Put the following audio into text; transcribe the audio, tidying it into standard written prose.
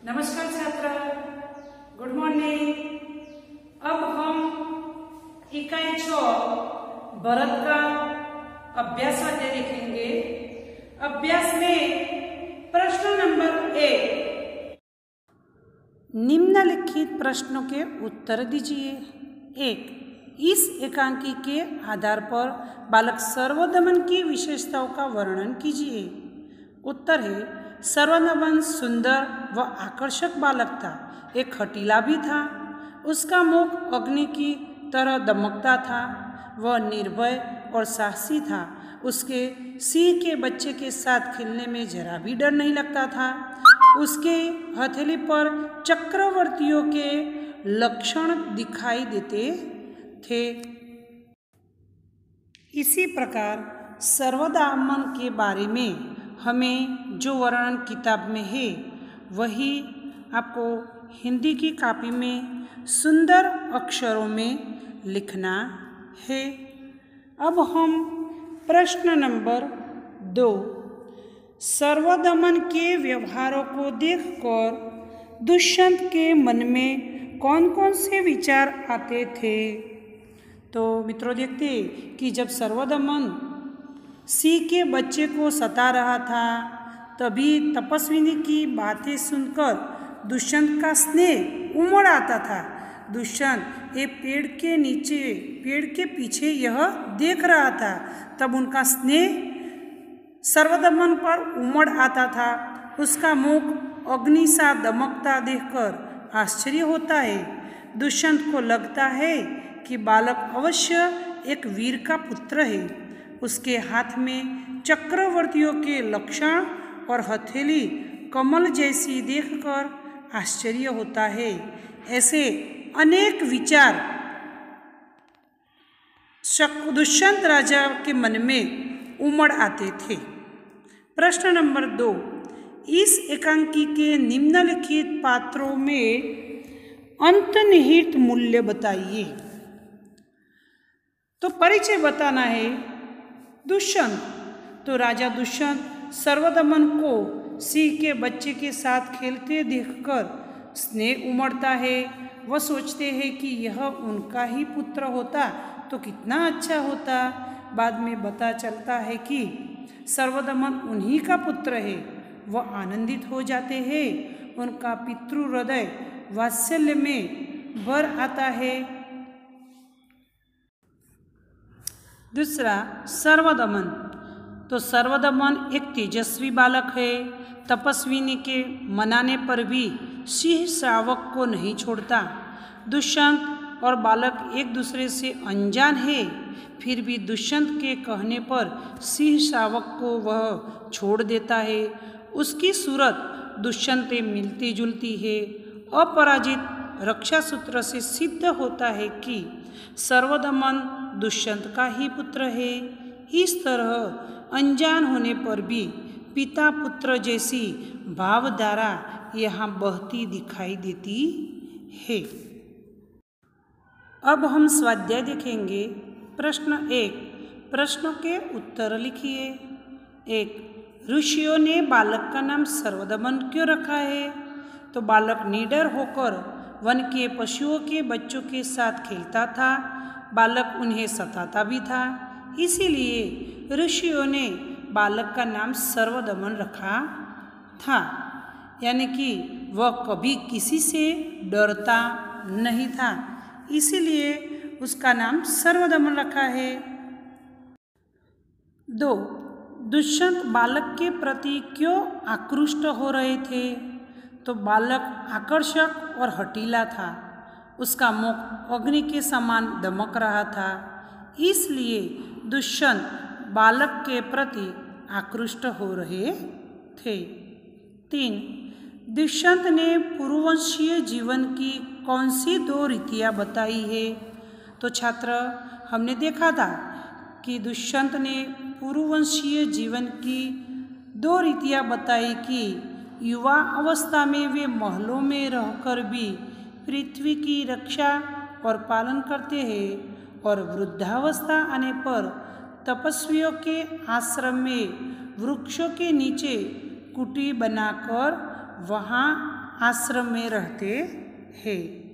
नमस्कार छात्र, good morning. अब हम इकाई 6 भरत का अभ्यास वाक्य देखेंगे। अभ्यास में प्रश्न नंबर 1, निम्नलिखित प्रश्नों के उत्तर दीजिए। 1, इस एकांकी के आधार पर बालक सर्वदमन की विशेषताओं का वर्णन कीजिए। उत्तर है, सर्वदमन सुंदर व आकर्षक बालक था। एक हठीला भी था। उसका मुख अग्नि की तरह दमकता था। वह निर्भय और साहसी था। उसके सिंह के बच्चे के साथ खेलने में जरा भी डर नहीं लगता था। उसके हथेली पर चक्रवर्तियों के लक्षण दिखाई देते थे। इसी प्रकार सर्वदमन के बारे में हमें जो वर्णन किताब में है वही आपको हिंदी की कॉपी में सुंदर अक्षरों में लिखना है। अब हम प्रश्न नंबर 2, सर्वदमन के व्यवहारों को देखकर दुष्यंत के मन में कौन कौन से विचार आते थे। तो मित्रों, देखते कि जब सर्वदमन सिंह के बच्चे को सता रहा था, तभी तपस्विनी की बातें सुनकर दुष्यंत का स्नेह उमड़ आता था। दुष्यंत एक पेड़ के नीचे, पेड़ के पीछे यह देख रहा था। तब उनका स्नेह सर्वदमन पर उमड़ आता था। उसका मुख अग्नि सा दमकता देखकर आश्चर्य होता है। दुष्यंत को लगता है कि बालक अवश्य एक वीर का पुत्र है। उसके हाथ में चक्रवर्तियों के लक्षण और हथेली कमल जैसी देखकर आश्चर्य होता है। ऐसे अनेक विचार दुष्यंत राजा के मन में उमड़ आते थे। प्रश्न नंबर 2, इस एकांकी के निम्नलिखित पात्रों में अंतर्निहित मूल्य बताइए। तो परिचय बताना है। दुष्यंत, तो राजा दुष्यंत सर्वदमन को सिंह के बच्चे के साथ खेलते देखकर स्नेह उमड़ता है। वह सोचते हैं कि यह उनका ही पुत्र होता तो कितना अच्छा होता। बाद में पता चलता है कि सर्वदमन उन्हीं का पुत्र है। वह आनंदित हो जाते हैं। उनका पितृ हृदय वात्सल्य में भर आता है। दूसरा, सर्वदमन, तो सर्वदमन एक तेजस्वी बालक है। तपस्विनी के मनाने पर भी सिंह श्रावक को नहीं छोड़ता। दुष्यंत और बालक एक दूसरे से अनजान है, फिर भी दुष्यंत के कहने पर सिंह श्रावक को वह छोड़ देता है। उसकी सूरत दुष्यंत से मिलती जुलती है। अपराजित रक्षा सूत्र से सिद्ध होता है कि सर्वदमन दुष्यंत का ही पुत्र है। इस तरह अनजान होने पर भी पिता पुत्र जैसी भावधारा यहाँ बहती दिखाई देती है। अब हम स्वाध्याय देखेंगे। प्रश्न 1, प्रश्नों के उत्तर लिखिए। 1, ऋषियों ने बालक का नाम सर्वदमन क्यों रखा है। तो बालक निडर होकर वन के पशुओं के बच्चों के साथ खेलता था। बालक उन्हें सताता भी था, इसीलिए ऋषियों ने बालक का नाम सर्वदमन रखा था। यानी कि वह कभी किसी से डरता नहीं था, इसीलिए उसका नाम सर्वदमन रखा है। 2, दुष्यंत बालक के प्रति क्यों आकृष्ट हो रहे थे। तो बालक आकर्षक और हठीला था। उसका मुख अग्नि के समान दमक रहा था, इसलिए दुष्यंत बालक के प्रति आकृष्ट हो रहे थे। 3, दुष्यंत ने पूर्ववंशीय जीवन की कौन सी 2 रीतियाँ बताई है। तो छात्र, हमने देखा था कि दुष्यंत ने पूर्ववंशीय जीवन की 2 रीतियाँ बताई कि युवा अवस्था में वे महलों में रहकर भी पृथ्वी की रक्षा और पालन करते हैं, और वृद्धावस्था आने पर तपस्वियों के आश्रम में वृक्षों के नीचे कुटी बनाकर वहाँ आश्रम में रहते हैं।